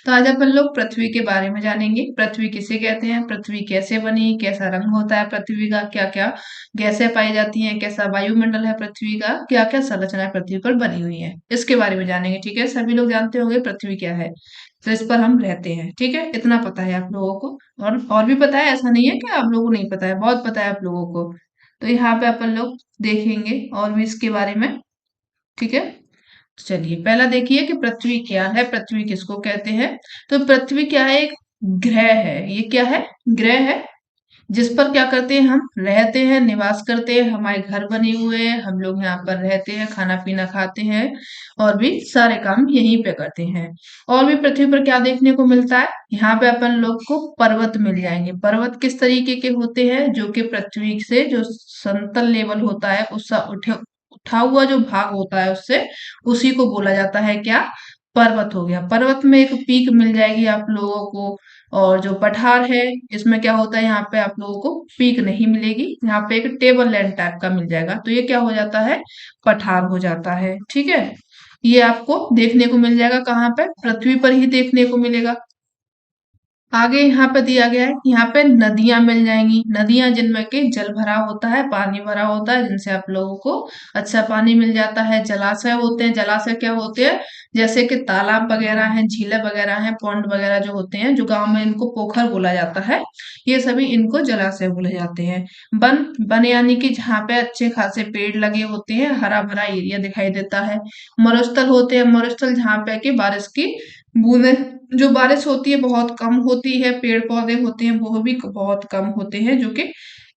तो आज अपन लोग पृथ्वी के बारे में जानेंगे। पृथ्वी किसे कहते हैं, पृथ्वी कैसे बनी, कैसा रंग होता है पृथ्वी का, क्या क्या गैसें पाई जाती हैं, कैसा वायुमंडल है पृथ्वी का, क्या क्या संरचना पृथ्वी पर बनी हुई है, इसके बारे में जानेंगे। ठीक है, सभी लोग जानते होंगे पृथ्वी क्या है, तो इस पर हम रहते हैं। ठीक है, इतना पता है आप लोगों को। और भी पता है, ऐसा नहीं है कि आप लोगों को नहीं पता है, बहुत पता है आप लोगों को। तो यहाँ पे अपन लोग देखेंगे और भी इसके बारे में। ठीक है, तो चलिए पहला देखिए कि पृथ्वी क्या है, पृथ्वी किसको कहते हैं। तो पृथ्वी क्या है, एक ग्रह है। ये क्या है, ग्रह है, जिस पर क्या करते हैं, हम रहते हैं, निवास करते हैं, हमारे घर बने हुए हैं, हम लोग यहाँ पर रहते हैं, खाना पीना खाते हैं और भी सारे काम यहीं पे करते हैं। और भी पृथ्वी पर क्या देखने को मिलता है, यहाँ पे अपन लोग को पर्वत मिल जाएंगे। पर्वत किस तरीके के होते हैं, जो कि पृथ्वी से जो समतल लेवल होता है उससे उठा हुआ जो भाग होता है उससे, उसी को बोला जाता है क्या, पर्वत हो गया। पर्वत में एक पीक मिल जाएगी आप लोगों को। और जो पठार है, इसमें क्या होता है, यहाँ पे आप लोगों को पीक नहीं मिलेगी, यहाँ पे एक टेबल लैंड टाइप का मिल जाएगा, तो ये क्या हो जाता है, पठार हो जाता है। ठीक है, ये आपको देखने को मिल जाएगा कहाँ पे, पृथ्वी पर ही देखने को मिलेगा। आगे यहाँ पे दिया गया है, यहाँ पे नदियां मिल जाएंगी, नदियां जिनमें के जल भरा होता है, पानी भरा होता है, जिनसे आप लोगों को अच्छा पानी मिल जाता है। जलाशय होते हैं, जलाशय क्या होते हैं, जैसे कि तालाब वगैरह हैं, झीलें वगैरह हैं, पौंड वगैरह जो होते हैं, जो गांव में इनको पोखर बोला जाता है, ये सभी इनको जलाशय बोले जाते हैं। वन वन यानी कि जहाँ पे अच्छे खासे पेड़ लगे होते हैं, हरा भरा एरिया दिखाई देता है। मरुस्थल होते हैं, मरुस्थल जहाँ पे कि बारिश की बूंदे, जो बारिश होती है बहुत कम होती है, पेड़ पौधे होते हैं वो भी बहुत कम होते हैं, जो कि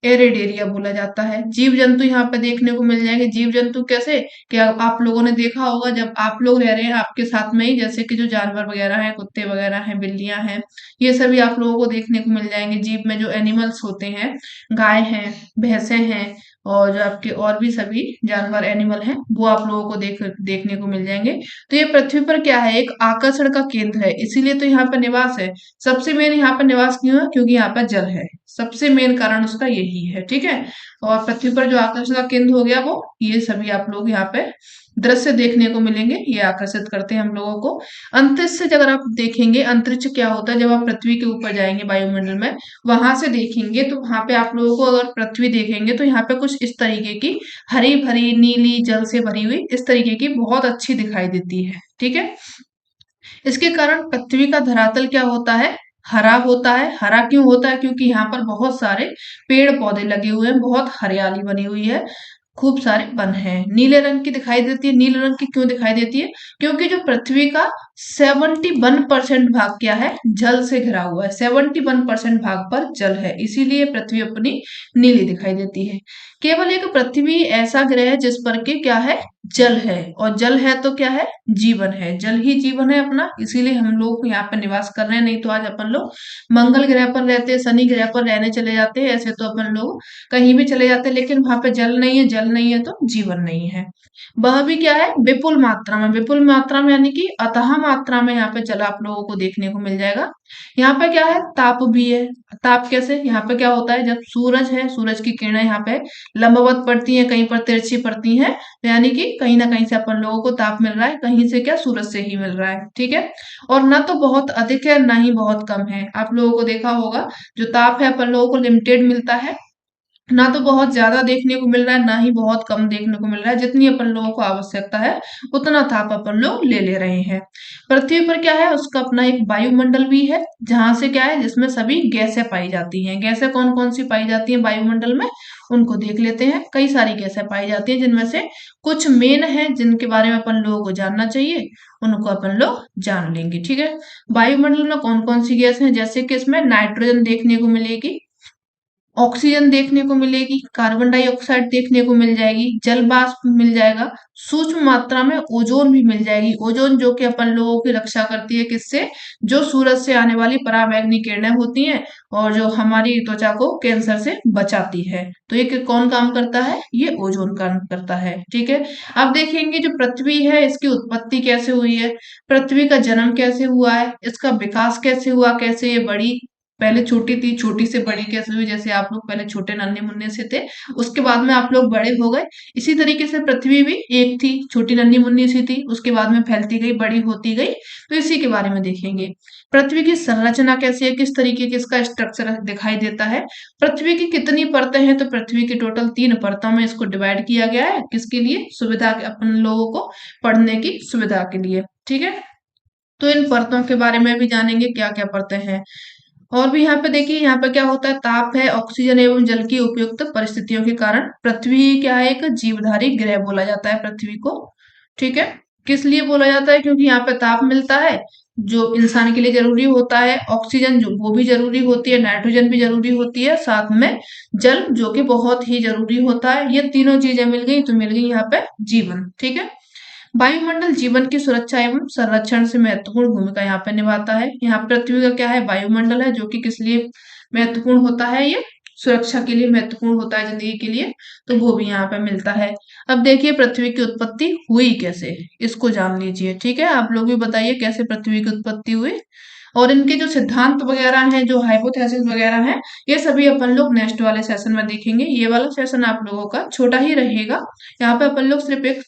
एरिड एरिया बोला जाता है। जीव जंतु यहाँ पे देखने को मिल जाएंगे। जीव जंतु कैसे, क्या आप लोगों ने देखा होगा, जब आप लोग रह रहे हैं आपके साथ में ही, जैसे कि जो जानवर वगैरह हैं, कुत्ते वगैरह हैं, बिल्लियां हैं, ये सभी आप लोगों को देखने को मिल जाएंगे। जीव में जो एनिमल्स होते हैं, गाय हैं, भैंसे हैं, और जो आपके और भी सभी जानवर एनिमल हैं, वो आप लोगों को देखने को मिल जाएंगे। तो ये पृथ्वी पर क्या है, एक आकर्षण का केंद्र है, इसीलिए तो यहाँ पर निवास है। सबसे मेन यहाँ पर निवास क्यों है, क्योंकि यहाँ पर जल है, सबसे मेन कारण उसका यही है। ठीक है, और पृथ्वी पर जो आकर्षण का केंद्र हो गया वो, ये सभी आप लोग यहाँ पे दृश्य देखने को मिलेंगे, ये आकर्षित करते हैं हम लोगों को। अंतरिक्ष से अगर आप देखेंगे, अंतरिक्ष क्या होता है, जब आप पृथ्वी के ऊपर जाएंगे वायुमंडल में, वहां से देखेंगे तो वहां पे आप लोगों को, अगर पृथ्वी देखेंगे तो यहाँ पे कुछ इस तरीके की हरी भरी नीली जल से भरी हुई इस तरीके की बहुत अच्छी दिखाई देती है। ठीक है, इसके कारण पृथ्वी का धरातल क्या होता है, हरा होता है। हरा क्यों होता है, क्योंकि यहाँ पर बहुत सारे पेड़ पौधे लगे हुए हैं, बहुत हरियाली बनी हुई है, खूब सारे वन हैं। नीले रंग की दिखाई देती है, नीले रंग की क्यों दिखाई देती है, क्योंकि जो पृथ्वी का 71% भाग क्या है, जल से घिरा हुआ है। 71% भाग पर जल है, इसीलिए पृथ्वी अपनी नीली दिखाई देती है। केवल एक पृथ्वी ऐसा ग्रह है जिस पर के क्या है, जल है, और जल है तो क्या है, जीवन है, जल ही जीवन है अपना, इसीलिए हम लोग यहाँ पर निवास कर रहे हैं। नहीं तो आज अपन लोग मंगल ग्रह पर रहते, शनि ग्रह पर रहने चले जाते हैं, ऐसे तो अपन लोग कहीं भी चले जाते हैं, लेकिन वहां पे जल नहीं है, जल नहीं है तो जीवन नहीं है। वह भी क्या है, विपुल मात्रा में, विपुल मात्रा में यानी कि अथाह मात्रा में यहाँ पे जल आप लोगों को देखने को मिल जाएगा। यहाँ पे क्या है, ताप भी है। ताप कैसे, यहाँ पे क्या होता है, जब सूरज है, सूरज की किरणें यहाँ पे लंबवत पड़ती हैं, कहीं पर तिरछी पड़ती हैं, तो यानी कि कहीं ना कहीं से अपन लोगों को ताप मिल रहा है, कहीं से क्या, सूरज से ही मिल रहा है। ठीक है, और ना तो बहुत अधिक है, ना ही बहुत कम है। आप लोगों को देखा होगा, जो ताप है अपन लोगों को लिमिटेड मिलता है, ना तो बहुत ज्यादा देखने को मिल रहा है, ना ही बहुत कम देखने को मिल रहा है। जितनी अपन लोगों को आवश्यकता है उतना ताप अपन लोग ले ले रहे हैं। पृथ्वी पर क्या है, उसका अपना एक वायुमंडल भी है, जहां से क्या है, जिसमें सभी गैसें पाई जाती हैं। गैसें कौन कौन सी पाई जाती हैं वायुमंडल में, उनको देख लेते हैं। कई सारी गैसें पाई जाती हैं, जिनमें से कुछ मेन है जिनके बारे में अपन लोगों को जानना चाहिए, उनको अपन लोग जान लेंगे। ठीक है, वायुमंडल में कौन कौन सी गैस है, जैसे कि इसमें नाइट्रोजन देखने को मिलेगी, ऑक्सीजन देखने को मिलेगी, कार्बन डाइऑक्साइड देखने को मिल जाएगी, जल वाष्प मिल जाएगा, सूक्ष्म मात्रा में ओजोन भी मिल जाएगी। ओजोन जो कि अपन लोगों की रक्षा करती है, किससे, जो सूरज से आने वाली पराबैंगनी किरणें होती हैं, और जो हमारी त्वचा को कैंसर से बचाती है। तो ये कौन काम करता है, ये ओजोन काम करता है। ठीक है, अब देखेंगे जो पृथ्वी है, इसकी उत्पत्ति कैसे हुई है, पृथ्वी का जन्म कैसे हुआ है, इसका विकास कैसे हुआ, कैसे ये बड़ी, पहले छोटी थी, छोटी से बड़ी कैसे हुई, जैसे आप लोग पहले छोटे नन्हे मुन्ने से थे, उसके बाद में आप लोग बड़े हो गए। इसी तरीके से पृथ्वी भी एक थी, छोटी नन्ही मुन्नी सी थी, उसके बाद में फैलती गई, बड़ी होती गई। तो इसी के बारे में देखेंगे। पृथ्वी की संरचना कैसी है, किस तरीके की इसका स्ट्रक्चर दिखाई देता है। पृथ्वी की कितनी परतें हैं, तो पृथ्वी की टोटल 3 परतों में इसको डिवाइड किया गया है। किसके लिए? सुविधा अपन लोगों को पढ़ने की सुविधा के लिए। ठीक है, तो इन परतों के बारे में भी जानेंगे, क्या क्या परतें हैं। और भी यहाँ पे देखिए, यहाँ पे क्या होता है, ताप है, ऑक्सीजन एवं जल की उपयुक्त परिस्थितियों के कारण पृथ्वी क्या है, एक जीवधारी ग्रह बोला जाता है पृथ्वी को। ठीक है, किस लिए बोला जाता है? क्योंकि यहाँ पे ताप मिलता है जो इंसान के लिए जरूरी होता है, ऑक्सीजन जो वो भी जरूरी होती है, नाइट्रोजन भी जरूरी होती है, साथ में जल जो कि बहुत ही जरूरी होता है। ये तीनों चीजें मिल गई तो मिल गई यहाँ पे जीवन। ठीक है, वायुमंडल जीवन की सुरक्षा एवं संरक्षण से महत्वपूर्ण भूमिका यहाँ पे निभाता है। यहाँ पृथ्वी का क्या है, वायुमंडल है, जो कि किस लिए महत्वपूर्ण होता है, ये सुरक्षा के लिए महत्वपूर्ण होता है, जिंदगी के लिए। तो वो भी यहाँ पे मिलता है। अब देखिए पृथ्वी की उत्पत्ति हुई कैसे, इसको जान लीजिए। ठीक है, आप लोग भी बताइए कैसे पृथ्वी की उत्पत्ति हुई। और इनके जो सिद्धांत वगैरह हैं, जो हाइपोथेसिस वगैरह हैं, ये सभी अपन लोग नेक्स्ट वाले सेशन में देखेंगे। ये वाला सेशन आप लोगों का छोटा ही रहेगा। यहाँ पे अपन लोग सिर्फ एक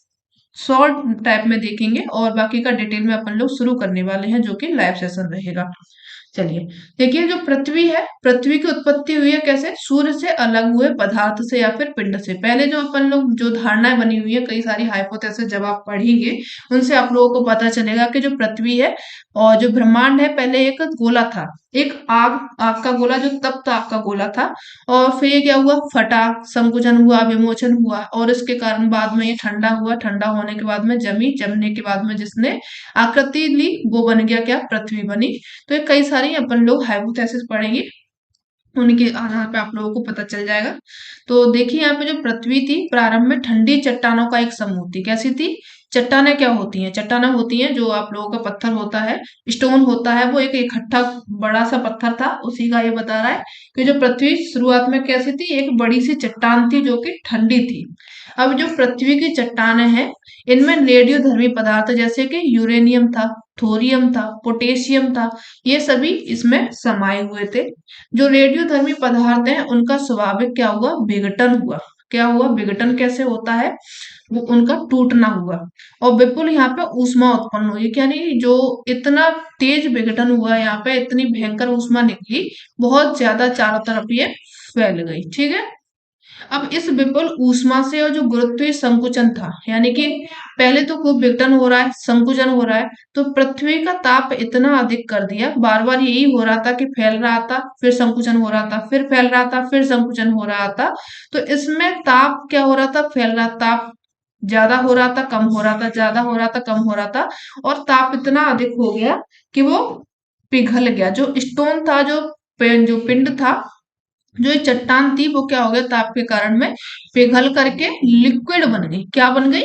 शॉर्ट टाइप में देखेंगे और बाकी का डिटेल में अपन लोग शुरू करने वाले हैं, जो कि लाइव सेशन रहेगा। चलिए देखिए, जो पृथ्वी है, पृथ्वी की उत्पत्ति हुई है कैसे? सूर्य से अलग हुए पदार्थ से या फिर पिंड से। पहले जो अपन लोग जो धारणाएं बनी हुई है, कई सारी हाइपोथेसिस जब आप पढ़ेंगे, उनसे आप लोगों को पता चलेगा कि जो पृथ्वी है और जो ब्रह्मांड है, पहले एक गोला था, एक आग आग का गोला, जो तप्त आग का गोला था। और फिर ये क्या हुआ, फटा, संकुचन हुआ, विमोचन हुआ, और इसके कारण बाद में ये ठंडा हुआ। ठंडा होने के बाद में जमी, जमने के बाद में जिसने आकृति ली, वो बन गया क्या, पृथ्वी बनी। तो ये कई सारी अपन लोग हाइपोथेसिस पढ़ेंगे, उनके आधार पे आप लोगों को पता चल जाएगा। तो देखिए यहाँ पे जो पृथ्वी थी, प्रारंभ में ठंडी चट्टानों का एक समूह थी। कैसी थी? चट्टानें क्या होती हैं? चट्टानें होती हैं जो आप लोगों का पत्थर होता है, स्टोन होता है, वो एक इकट्ठा बड़ा सा पत्थर था, उसी का ये बता रहा है कि जो पृथ्वी शुरुआत में कैसी थी, एक बड़ी सी चट्टान थी जो कि ठंडी थी। अब जो पृथ्वी की चट्टानें हैं, इनमें रेडियोधर्मी पदार्थ जैसे कि यूरेनियम था, थोरियम था, पोटेशियम था, ये सभी इसमें समाये हुए थे। जो रेडियोधर्मी पदार्थ हैं, उनका स्वाभाविक क्या हुआ, विघटन हुआ। क्या हुआ? विघटन कैसे होता है? वो उनका टूटना हुआ और विपुल यहाँ पे ऊष्मा उत्पन्न हुई। यानी जो इतना तेज विघटन हुआ, यहाँ पे इतनी भयंकर ऊष्मा निकली, बहुत ज्यादा चारों तरफ ये फैल गई। ठीक है, अब इस विपुल ऊष्मा से और जो गुरुत्वीय संकुचन था, यानी कि पहले तो खूब विघटन हो रहा है, संकुचन हो रहा है, तो पृथ्वी का ताप इतना अधिक कर दिया, बार बार यही हो रहा था कि फैल रहा था, फिर संकुचन हो रहा था, फिर फैल रहा था, फिर संकुचन हो रहा था। तो इसमें ताप क्या हो रहा था, फैल रहा ताप ज्यादा हो रहा था, कम हो रहा था, ज्यादा हो रहा था, कम हो रहा था, और ताप इतना अधिक हो गया कि वो पिघल गया। जो स्टोन था, जो पिंड था, जो ये चट्टान थी, वो क्या हो गया, ताप के कारण में पिघल करके लिक्विड बन गई। क्या बन गई?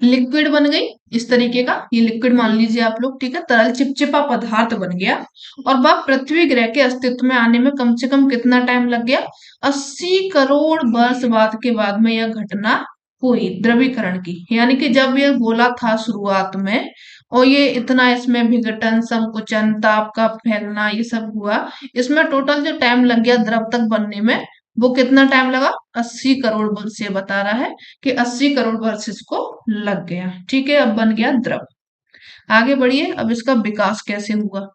लिक्विड बन गई। इस तरीके का ये लिक्विड मान लीजिए आप लोग। ठीक है, तरल चिपचिपा पदार्थ बन गया। और वह पृथ्वी ग्रह के अस्तित्व में आने में कम से कम कितना टाइम लग गया? 80 करोड़ वर्ष बाद के बाद में यह घटना हुई, द्रवीकरण की। यानी कि जब ये गोला था शुरुआत में, और ये इतना इसमें विघटन, संकुचन, ताप का फैलना, ये सब हुआ, इसमें टोटल जो टाइम लग गया द्रव तक बनने में, वो कितना टाइम लगा? 80 करोड़ वर्ष। ये बता रहा है कि 80 करोड़ वर्ष इसको लग गया। ठीक है, अब बन गया द्रव। आगे बढ़िए, अब इसका विकास कैसे हुआ।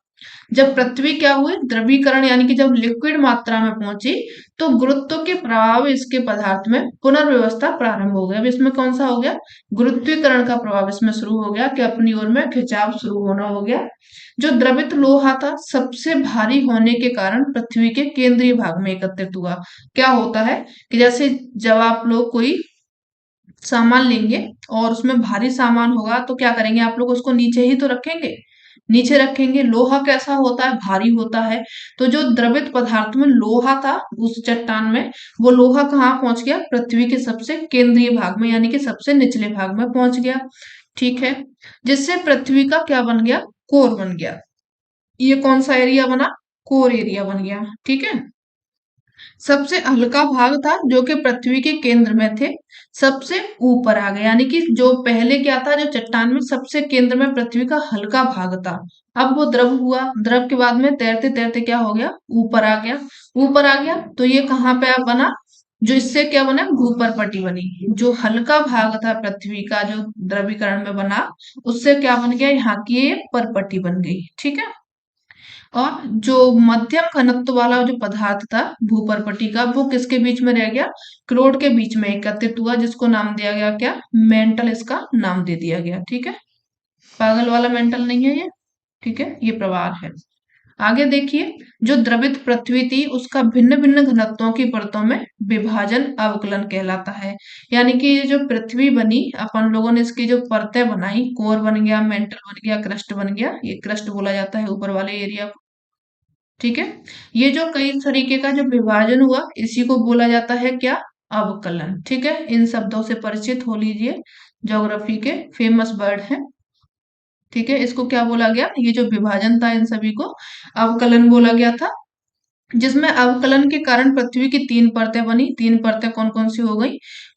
जब पृथ्वी क्या हुई, द्रवीकरण, यानी कि जब लिक्विड मात्रा में पहुंची, तो गुरुत्व के प्रभाव इसके पदार्थ में पुनर्व्यवस्था प्रारंभ हो गया। अब इसमें कौन सा हो गया? गुरुत्वीकरण का प्रभाव इसमें शुरू हो गया कि अपनी ओर में खिंचाव शुरू होना हो गया। जो द्रवित लोहा था, सबसे भारी होने के कारण पृथ्वी के केंद्रीय भाग में एकत्रित हुआ। क्या होता है कि जैसे जब आप लोग कोई सामान लेंगे और उसमें भारी सामान होगा, तो क्या करेंगे आप लोग? उसको नीचे ही तो रखेंगे, नीचे रखेंगे। लोहा कैसा होता है? भारी होता है। तो जो द्रवित पदार्थ में लोहा था उस चट्टान में, वो लोहा कहाँ पहुंच गया? पृथ्वी के सबसे केंद्रीय भाग में, यानी कि सबसे निचले भाग में पहुंच गया। ठीक है, जिससे पृथ्वी का क्या बन गया? कोर बन गया। ये कौन सा एरिया बना? कोर एरिया बन गया। ठीक है, सबसे हल्का भाग था जो कि पृथ्वी के केंद्र में थे, सबसे ऊपर आ गया। यानी कि जो पहले क्या था, जो चट्टान में सबसे केंद्र में पृथ्वी का हल्का भाग था, अब वो द्रव हुआ, द्रव के बाद में तैरते तैरते क्या हो गया, ऊपर आ गया। ऊपर आ गया तो ये कहाँ पे अब बना, जो इससे क्या बना, भूपर्पटी बनी। जो हल्का भाग था पृथ्वी का जो द्रवीकरण में बना, उससे क्या बन गया, यहाँ की ये परपटी बन गई। ठीक है। और जो मध्यम घनत्व वाला जो पदार्थ था भूपर्पटी का, वो किसके बीच में रह गया, क्रोड के बीच में एकत्रित हुआ, जिसको नाम दिया गया क्या, मेंटल, इसका नाम दे दिया गया। ठीक है। पागल वाला मेंटल नहीं है ये। ठीक है, ये प्रवाह है। आगे देखिए, जो द्रवित पृथ्वी थी उसका भिन्न भिन्न घनत्वों की परतों में विभाजन अवकलन कहलाता है। यानी कि ये जो पृथ्वी बनी, अपन लोगों ने इसकी जो परतें बनाई, कोर बन गया, मेंटल बन गया, क्रस्ट बन गया, ये क्रस्ट बोला जाता है ऊपर वाले एरिया। ठीक है। ये जो कई तरीके का जो विभाजन हुआ, इसी को बोला जाता है क्या, अवकलन। ठीक है, इन शब्दों से परिचित हो लीजिए, ज्योग्राफी के फेमस वर्ड हैं। ठीक है, इसको क्या बोला गया, ये जो विभाजन था इन सभी को अवकलन बोला गया था, जिसमें अवकलन के कारण पृथ्वी की तीन परतें बनी। तीन परतें कौन कौन सी हो गई,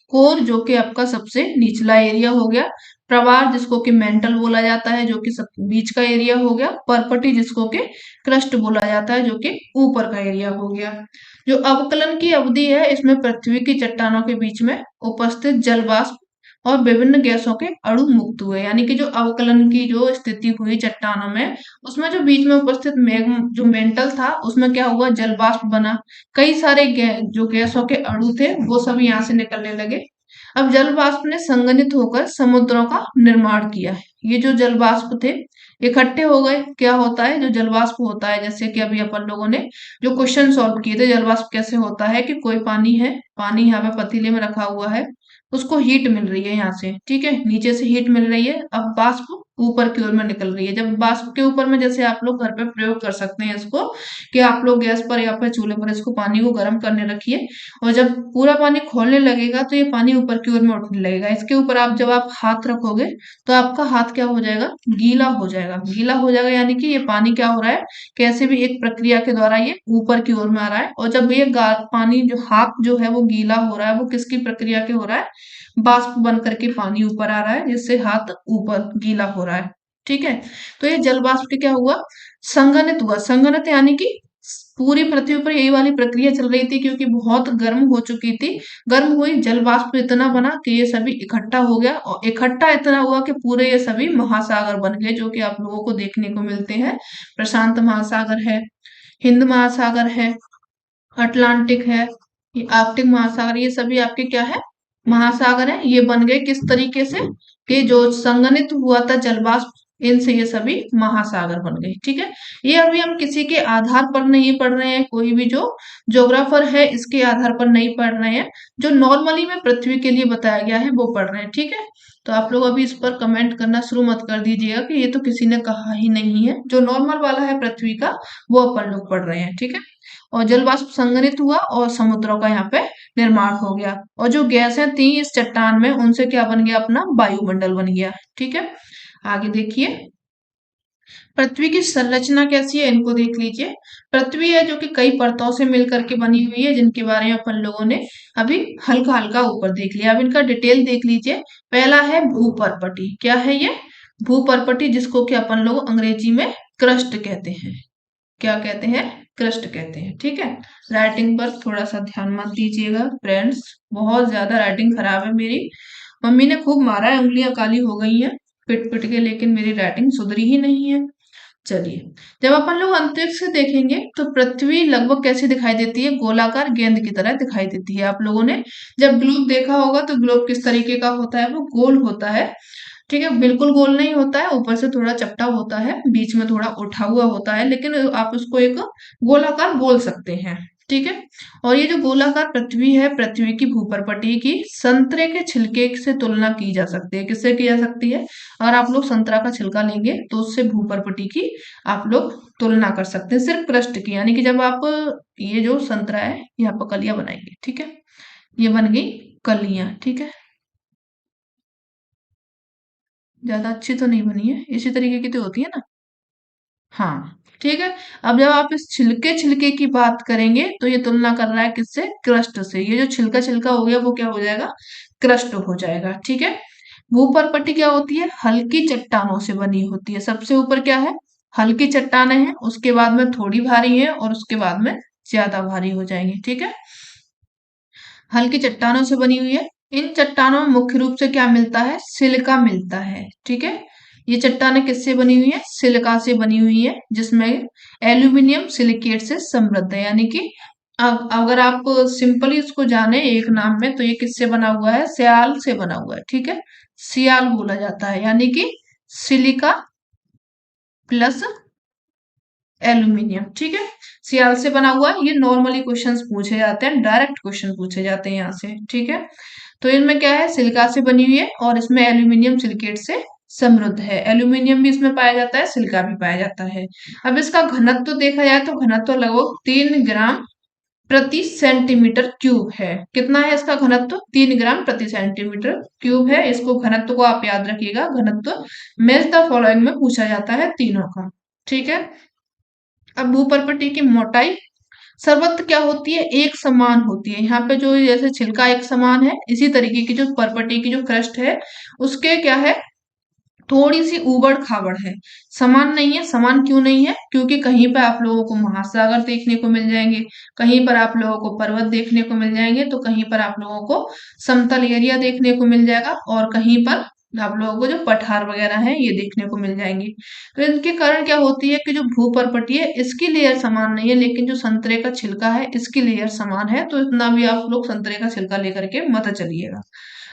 कोर जो कि आपका सबसे निचला एरिया हो गया, प्रवार जिसको कि मेंटल बोला जाता है जो कि सब बीच का एरिया हो गया, परपटी जिसको कि क्रस्ट बोला जाता है जो कि ऊपर का एरिया हो गया। जो अवकलन की अवधि है, इसमें पृथ्वी की चट्टानों के बीच में उपस्थित जल वाष्प और विभिन्न गैसों के अणु मुक्त हुए। यानी कि जो अवकलन की जो स्थिति हुई चट्टानों में, उसमें जो बीच में उपस्थित मैग्म जो मेंटल था, उसमें क्या हुआ, जल वाष्प बना, कई सारे जो गैसों के अणु थे वो सब यहाँ से निकलने लगे। अब जल वाष्प ने संघनित होकर समुद्रों का निर्माण किया है। ये जो जल वाष्प थे इकट्ठे हो गए, क्या होता है, जो जल वाष्प होता है, जैसे कि अभी अपन लोगों ने जो क्वेश्चन सॉल्व किए थे, जल वाष्प कैसे होता है कि कोई पानी है, पानी यहाँ पे पतीले में रखा हुआ है, उसको हीट मिल रही है यहाँ से, ठीक है, नीचे से हीट मिल रही है, अब वाष्प ऊपर की ओर में निकल रही है। जब वाष्प के ऊपर में, जैसे आप लोग घर पे प्रयोग कर सकते हैं इसको, कि आप लोग गैस पर या फिर चूल्हे पर इसको पानी को गर्म करने रखिए, और जब पूरा पानी खोलने लगेगा तो ये पानी ऊपर की ओर में उठने लगेगा। इसके ऊपर आप जब आप हाथ रखोगे तो आपका हाथ क्या हो जाएगा, गीला हो जाएगा। गीला हो जाएगा यानी कि ये पानी क्या हो रहा है, कैसे भी एक प्रक्रिया के द्वारा ये ऊपर की ओर में आ रहा है। और जब ये पानी जो हाथ जो है वो गीला हो रहा है, वो किसकी प्रक्रिया के हो रहा है, वाष्प बन करके पानी ऊपर आ रहा है, जिससे हाथ ऊपर गीला हो रहा है। ठीक है। तो ये जल वाष्प के क्या हुआ, संघनित हुआ। संघनित यानी कि पूरी पृथ्वी पर यही वाली प्रक्रिया चल रही थी, क्योंकि बहुत गर्म हो चुकी थी। गर्म हुई, जल वाष्प इतना बना कि ये सभी इकट्ठा हो गया, और इकट्ठा इतना हुआ कि पूरे ये सभी महासागर बन गए, जो कि आप लोगों को देखने को मिलते हैं। प्रशांत महासागर है, हिंद महासागर है, अटलांटिक है, ये आर्कटिक महासागर, ये सभी आपके क्या है, महासागर है। ये बन गए किस तरीके से, कि जो संघनित हुआ था जलवाष्प, इनसे ये सभी महासागर बन गए। ठीक है। ये अभी हम किसी के आधार पर नहीं पढ़ रहे हैं, कोई भी जो ज्योग्राफर है इसके आधार पर नहीं पढ़ रहे हैं, जो नॉर्मली में पृथ्वी के लिए बताया गया है वो पढ़ रहे हैं। ठीक है। तो आप लोग अभी इस पर कमेंट करना शुरू मत कर दीजिएगा कि ये तो किसी ने कहा ही नहीं है। जो नॉर्मल वाला है पृथ्वी का, वो अपन लोग पढ़ रहे हैं। ठीक है। और जल वाष्प संघनित हुआ और समुद्रों का यहाँ पे निर्माण हो गया, और जो गैसें थी इस चट्टान में, उनसे क्या बन गया, अपना वायुमंडल बन गया। ठीक है। आगे देखिए, पृथ्वी की संरचना कैसी है, इनको देख लीजिए। पृथ्वी है जो कि कई परतों से मिलकर के बनी हुई है, जिनके बारे में अपन लोगों ने अभी हल्का हल्का ऊपर देख लिया। अब इनका डिटेल देख लीजिए। पहला है भूपर्पटी। क्या है ये, भूपर्पटी, जिसको कि अपन लोग अंग्रेजी में क्रस्ट कहते हैं। क्या कहते हैं, क्रस्ट कहते हैं। ठीक है। राइटिंग पर थोड़ा सा ध्यान मत दीजिएगा फ्रेंड्स, बहुत ज्यादा राइटिंग खराब है मेरी। मम्मी ने खूब मारा है, उंगलियां काली हो गई हैं पिट पिट के, लेकिन मेरी राइटिंग सुधरी ही नहीं है। चलिए, जब अपन लोग अंतरिक्ष से देखेंगे तो पृथ्वी लगभग कैसी दिखाई देती है, गोलाकार गेंद की तरह दिखाई देती है। आप लोगों ने जब ग्लोब देखा होगा तो ग्लोब किस तरीके का होता है, वो गोल होता है। ठीक है, बिल्कुल गोल नहीं होता है, ऊपर से थोड़ा चपटा होता है, बीच में थोड़ा उठा हुआ होता है, लेकिन आप उसको एक गोलाकार बोल सकते हैं। ठीक है। और ये जो गोलाकार पृथ्वी है, पृथ्वी की भूपर्पटी की संतरे के छिलके से तुलना की जा सकती है। किससे की जा सकती है, अगर आप लोग संतरा का छिलका लेंगे तो उससे भूपर्पटी की आप लोग तुलना कर सकते हैं, सिर्फ पृष्ठ की। यानी कि जब आप ये जो संतरा है यहाँ पर कलियां बनाएंगे, ठीक है, ये बन गई कलियां। ठीक है, ज्यादा अच्छी तो नहीं बनी है, इसी तरीके की तो होती है ना। हाँ। ठीक है। अब जब आप इस छिलके छिलके की बात करेंगे तो ये तुलना कर रहा है किससे? क्रस्ट से। ये जो छिलका छिलका हो गया वो क्या हो जाएगा? क्रस्ट हो जाएगा। ठीक है। भूपर्पट्टी क्या होती है? हल्की चट्टानों से बनी होती है। सबसे ऊपर क्या है? हल्की चट्टानें हैं, उसके बाद में थोड़ी भारी है और उसके बाद में ज्यादा भारी हो जाएंगी। ठीक है। हल्की चट्टानों से बनी हुई है। इन चट्टानों में मुख्य रूप से क्या मिलता है? सिलिका मिलता है। ठीक है। ये चट्टानें किससे बनी हुई है? सिलिका से बनी हुई है, जिसमें एल्यूमिनियम सिलिकेट से समृद्ध है। यानी कि अगर आप सिंपली इसको जाने एक नाम में, तो ये किससे बना हुआ है? सियाल से बना हुआ है। ठीक है। सियाल बोला जाता है, यानी कि सिलिका प्लस एल्यूमिनियम। ठीक है। सियाल से बना हुआ है। ये नॉर्मली क्वेश्चंस पूछे जाते हैं, डायरेक्ट क्वेश्चन पूछे जाते हैं यहाँ से। ठीक है। तो इनमें क्या है? सिलिका से बनी हुई है और इसमें एल्यूमिनियम सिलिकेट से समृद्ध है। एल्यूमिनियम भी इसमें पाया जाता है, सिलिका भी पाया जाता है। अब इसका घनत्व देखा जाए तो घनत्व लगभग 3 ग्राम प्रति सेंटीमीटर क्यूब है। कितना है इसका घनत्व? 3 ग्राम प्रति सेंटीमीटर क्यूब है। इसको घनत्व को आप याद रखिएगा। घनत्व मैच द फॉलोइंग में पूछा जाता है तीनों का। ठीक है। अब भूपर्पट्टी की मोटाई सर्वत्र क्या होती है? एक समान होती है। यहाँ पे जो जैसे छिलका एक समान है, इसी तरीके की जो पर्पटी की जो क्रस्ट है उसके क्या है? थोड़ी सी उबड़ खाबड़ है, समान नहीं है। समान क्यों नहीं है? क्योंकि कहीं पर आप लोगों को महासागर देखने को मिल जाएंगे, कहीं पर आप लोगों को पर्वत देखने को मिल जाएंगे, तो कहीं पर आप लोगों को समतल एरिया देखने को मिल जाएगा, और कहीं पर आप लोगों को जो पठार वगैरह है ये देखने को मिल जाएंगे। तो इनके कारण क्या होती है कि जो भूपर्पटी है इसकी लेयर समान नहीं है, लेकिन जो संतरे का छिलका है इसकी लेयर समान है। तो इतना भी आप लोग संतरे का छिलका लेकर के मत चलिएगा।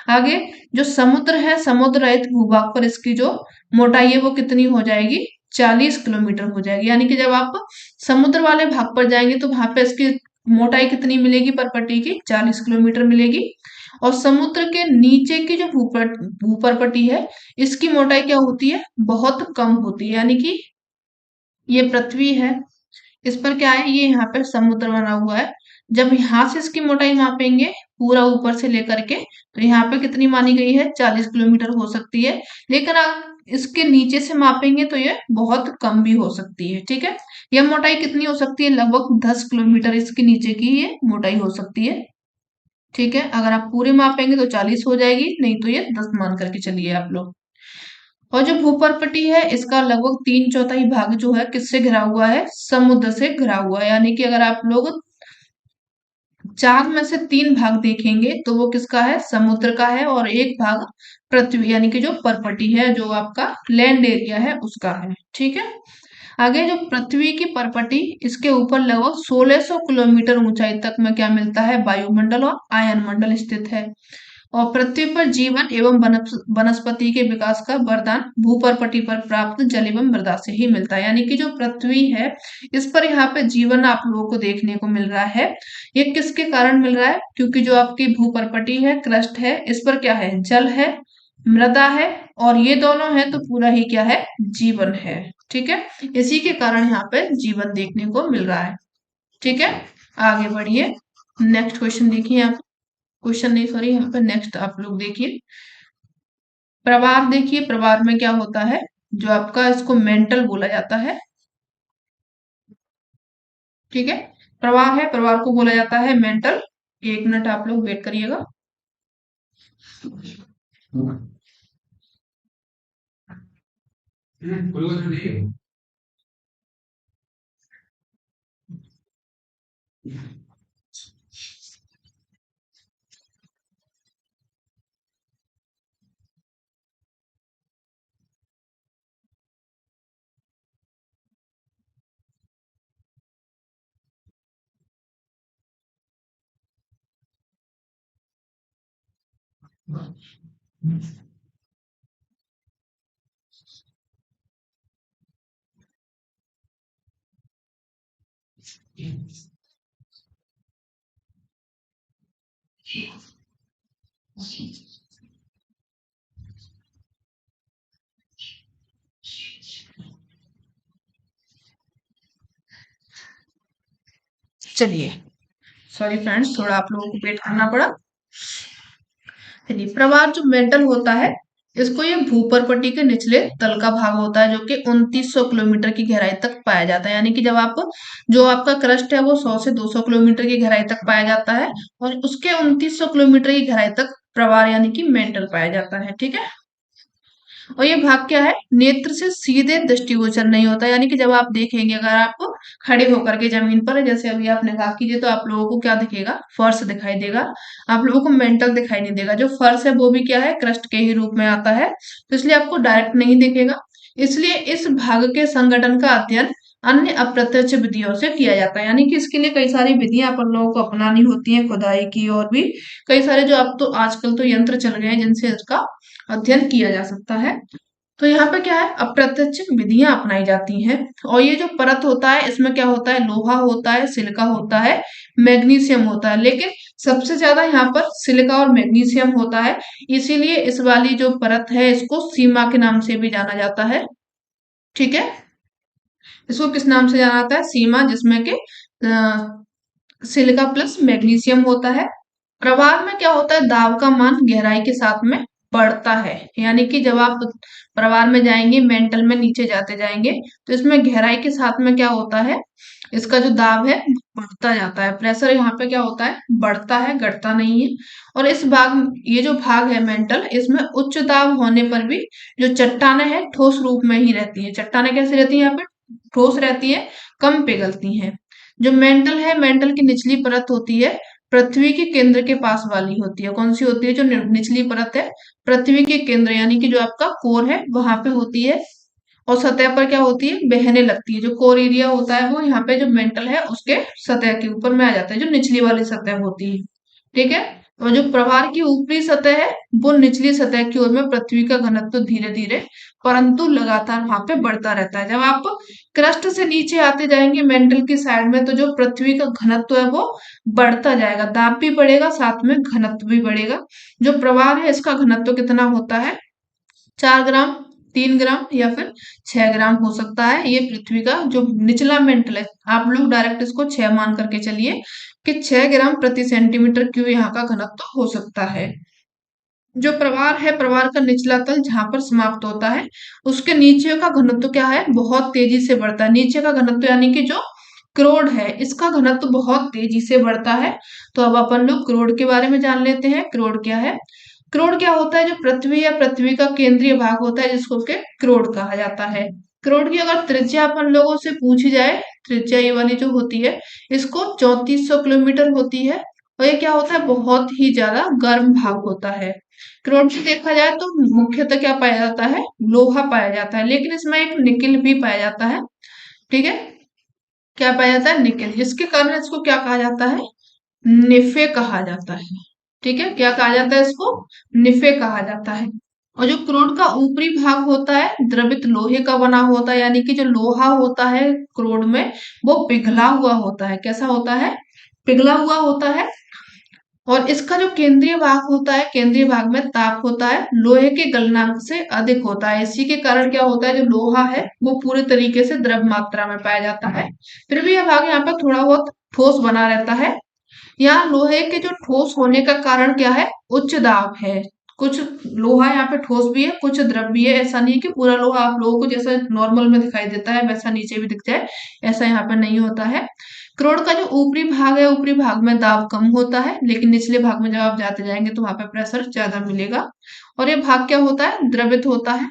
आगे जो समुद्र है, समुद्र रहित भूभाग पर इसकी जो मोटाई है वो कितनी हो जाएगी? 40 किलोमीटर हो जाएगी। यानी कि जब आप समुद्र वाले भाग पर जाएंगे तो वहां पे इसकी मोटाई कितनी मिलेगी? परपट्टी की 40 किलोमीटर मिलेगी। और समुद्र के नीचे की जो भूपर्पट्टी है इसकी मोटाई क्या होती है? बहुत कम होती है। यानी कि ये पृथ्वी है, इस पर क्या है? ये यहाँ पे समुद्र बना हुआ है। जब यहाँ से इसकी मोटाई मापेंगे पूरा ऊपर से लेकर के, तो यहाँ पे कितनी मानी गई है? 40 किलोमीटर हो सकती है। लेकिन आप इसके नीचे से मापेंगे तो ये बहुत कम भी हो सकती है। ठीक है। यह मोटाई कितनी हो सकती है? लगभग 10 किलोमीटर इसके नीचे की ये मोटाई हो सकती है। ठीक है। अगर आप पूरे मापेंगे तो 40 हो जाएगी, नहीं तो ये 10 मान करके चलिए आप लोग। और जो भूपर्पट्टी है इसका लगभग 3/4 भाग जो है किससे घिरा हुआ है? समुद्र से घिरा हुआ है। यानी कि अगर आप लोग 4 में से 3 भाग देखेंगे तो वो किसका है? समुद्र का है, और एक भाग पृथ्वी यानी कि जो परपटी है, जो आपका लैंड एरिया है उसका है। ठीक है। आगे जो पृथ्वी की परपटी, इसके ऊपर लगभग 1600 किलोमीटर ऊंचाई तक में क्या मिलता है? वायुमंडल और आयन मंडल स्थित है। और पृथ्वी पर जीवन एवं वनस्पति के विकास का वरदान भूपर्पटी पर प्राप्त जल एवं मृदा से ही मिलता है। यानी कि जो पृथ्वी है इस पर यहाँ पे जीवन आप लोगों को देखने को मिल रहा है। ये किसके कारण मिल रहा है? क्योंकि जो आपकी भूपर्पटी है, क्रस्ट है, इस पर क्या है? जल है, मृदा है, और ये दोनों है तो पूरा ही क्या है? जीवन है। ठीक है। इसी के कारण यहाँ पे जीवन देखने को मिल रहा है। ठीक है। आगे बढ़िए। नेक्स्ट क्वेश्चन देखिए आप। क्वेश्चन नहीं, सॉरी, यहाँ पे नेक्स्ट आप लोग देखिए। प्रवार देखिए, प्रवार में क्या होता है? जो आपका इसको मेंटल बोला जाता है। ठीक है। प्रवार है, प्रवार को बोला जाता है मेंटल। 1 मिनट आप लोग वेट करिएगा। चलिए, सॉरी फ्रेंड्स, थोड़ा आप लोगों को वेट करना पड़ा। चलिए, प्रवार जो मेंटल होता है इसको ये भूपर्पटी के निचले तल का भाग होता है, जो कि 2900 किलोमीटर की गहराई तक पाया जाता है। यानी कि जब आप जो आपका क्रस्ट है वो 100 से 200 किलोमीटर की गहराई तक पाया जाता है, और उसके 2900 किलोमीटर की गहराई तक प्रवार यानी कि मेंटल पाया जाता है। ठीक है। और ये भाग क्या है, नेत्र से सीधे दृष्टिगोचर नहीं होता। यानी कि जब आप देखेंगे, अगर आप खड़े होकर के जमीन पर, जैसे अभी आपने कहा कीजिए, तो आप लोगों को क्या दिखेगा, फर्श दिखाई देगा। आप लोगों को मेंटल दिखाई नहीं देगा। जो फर्श है वो भी क्या है, क्रस्ट के ही रूप में आता है, तो इसलिए आपको डायरेक्ट नहीं दिखेगा। इसलिए इस भाग के संगठन का अध्ययन अन्य अप्रत्यक्ष विधियों से किया जाता है। यानी कि इसके लिए कई सारी विधियां अपन लोगों को अपनानी होती हैं, खुदाई की, और भी कई सारे जो अब तो आजकल तो यंत्र चल गए हैं जिनसे इसका अध्ययन किया जा सकता है। तो यहाँ पे क्या है, अप्रत्यक्ष विधियां अपनाई जाती हैं। और ये जो परत होता है, इसमें क्या होता है, लोहा होता है, सिलिका होता है, मैग्नीशियम होता है। लेकिन सबसे ज्यादा यहाँ पर सिलिका और मैग्नीशियम होता है। इसीलिए इस वाली जो परत है इसको सीमा के नाम से भी जाना जाता है। ठीक है। इसको किस नाम से जाना जाता है, सीमा, जिसमें कि सिलिका प्लस मैग्नीशियम होता है। प्रवाह में क्या होता है, दाब का मान गहराई के साथ में बढ़ता है। यानी कि जब आप प्रवाह में जाएंगे, मेंटल में नीचे जाते जाएंगे, तो इसमें गहराई के साथ में क्या होता है, इसका जो दाब है बढ़ता जाता है। प्रेशर यहाँ पे क्या होता है, बढ़ता है, घटता नहीं है। और इस भाग, ये जो भाग है मेंटल, इसमें उच्च दाब होने पर भी जो चट्टाने हैं ठोस रूप में ही रहती है। चट्टाने कैसे रहती है, यहाँ पे ठोस रहती है, कम पिघलती हैं। जो मेंटल है, मेंटल की निचली परत होती है, पृथ्वी के केंद्र के पास वाली होती है। कौन सी होती है, जो निचली परत है, पृथ्वी के केंद्र यानी कि जो आपका कोर है वहां पे होती है। और सतह पर क्या होती है, बहने लगती है। जो कोर एरिया होता है वो यहाँ पे जो मेंटल है उसके सतह के ऊपर में आ जाता है, जो निचली वाली सतह होती है। ठीक है। और जो प्रवाह की ऊपरी सतह है वो निचली सतह की ओर में पृथ्वी का घनत्व धीरे धीरे परंतु लगातार वहां पे बढ़ता रहता है। जब आप क्रस्ट से नीचे आते जाएंगे मेंटल की साइड में, तो जो पृथ्वी का घनत्व है वो बढ़ता जाएगा, दाब भी बढ़ेगा, साथ में घनत्व भी बढ़ेगा। जो प्रवाह है इसका घनत्व कितना होता है, 4 ग्राम, 3 ग्राम या फिर 6 ग्राम हो सकता है। ये पृथ्वी का जो निचला मेंटल है, आप लोग डायरेक्ट इसको 6 मान करके चलिए कि 6 ग्राम प्रति सेंटीमीटर क्यूब यहाँ का घनत्व हो सकता है। जो प्रवार है, प्रवार का निचला तल जहां पर समाप्त होता है, उसके नीचे का घनत्व क्या है, बहुत तेजी से बढ़ता है। नीचे का घनत्व यानी कि जो क्रोड है, इसका घनत्व बहुत तेजी से बढ़ता है। तो अब अपन लोग क्रोड के बारे में जान लेते हैं। क्रोड क्या है, क्रोड क्या होता है, जो पृथ्वी या पृथ्वी का केंद्रीय भाग होता है जिसको के क्रोड कहा जाता है। क्रोड की अगर त्रिज्या अपन लोगों से पूछी जाए, त्रिज्या ये वाली जो होती है, इसको 3400 किलोमीटर होती है। और ये क्या होता है, बहुत ही ज्यादा गर्म भाग होता है। क्रोड से देखा जाए तो मुख्यतः क्या पाया जाता है, लोहा पाया जाता है, लेकिन इसमें एक निकिल भी पाया जाता है। ठीक है। क्या पाया जाता है, निकिल। इसके कारण इसको क्या कहा जाता है, निफे कहा जाता है। ठीक है। क्या कहा जाता है इसको, निफे कहा जाता है। और जो क्रोड का ऊपरी भाग होता है द्रवित लोहे का बना होता है। यानी कि जो लोहा होता है क्रोड में, वो पिघला हुआ होता है। कैसा होता है, पिघला हुआ होता है। और इसका जो केंद्रीय भाग होता है, केंद्रीय भाग में ताप होता है लोहे के गलनांक से अधिक होता है। इसी के कारण क्या होता है, जो लोहा है वो पूरे तरीके से द्रव मात्रा में पाया जाता है। फिर भी यह भाग यहाँ पर थोड़ा बहुत ठोस बना रहता है। यहाँ लोहे के जो ठोस होने का कारण क्या है, उच्च दाब है। कुछ लोहा यहाँ पे ठोस भी है, कुछ द्रव भी है। ऐसा नहीं है कि पूरा लोहा आप लोगों को जैसा नॉर्मल में दिखाई देता है वैसा नीचे भी दिख जाए, ऐसा यहाँ पे नहीं होता है। क्रोड का जो ऊपरी भाग है, ऊपरी भाग में दाब कम होता है, लेकिन निचले भाग में जब आप जाते जाएंगे तो वहां पे प्रेशर ज्यादा मिलेगा। और ये भाग क्या होता है, द्रवित होता है।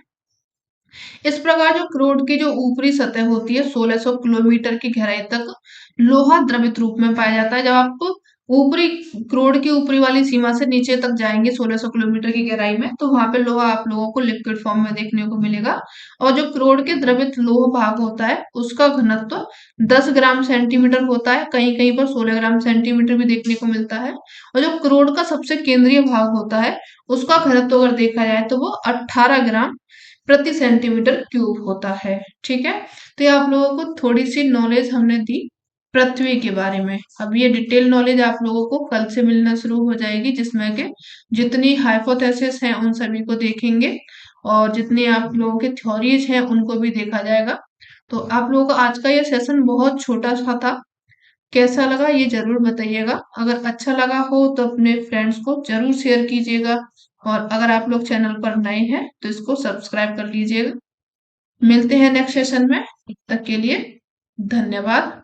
इस प्रकार जो क्रोड की जो ऊपरी सतह होती है, 1600 किलोमीटर की गहराई तक लोहा द्रवित रूप में पाया जाता है। जब आप ऊपरी क्रोड की ऊपरी वाली सीमा से नीचे तक जाएंगे 1600 किलोमीटर की गहराई में, तो वहां पे लोहा आप लोगों को लिक्विड फॉर्म में देखने को मिलेगा। और जो क्रोड के द्रवित लोह भाग होता है उसका घनत्व 10 ग्राम सेंटीमीटर होता है। कहीं कहीं पर 16 ग्राम सेंटीमीटर भी देखने को मिलता है। और जो क्रोड का सबसे केंद्रीय भाग होता है उसका घनत्व अगर देखा जाए तो वो 18 ग्राम प्रति सेंटीमीटर क्यूब होता है। ठीक है। तो ये आप लोगों को थोड़ी सी नॉलेज हमने दी पृथ्वी के बारे में। अब ये डिटेल नॉलेज आप लोगों को कल से मिलना शुरू हो जाएगी, जिसमें के जितनी हाइपोथेसिस हैं उन सभी को देखेंगे, और जितनी आप लोगों के थ्योरीज हैं उनको भी देखा जाएगा। तो आप लोगों का आज का ये सेशन बहुत छोटा सा था। कैसा लगा ये जरूर बताइएगा। अगर अच्छा लगा हो तो अपने फ्रेंड्स को जरूर शेयर कीजिएगा। और अगर आप लोग चैनल पर नए हैं तो इसको सब्सक्राइब कर लीजिएगा। मिलते हैं नेक्स्ट सेशन में, तब तक के लिए धन्यवाद।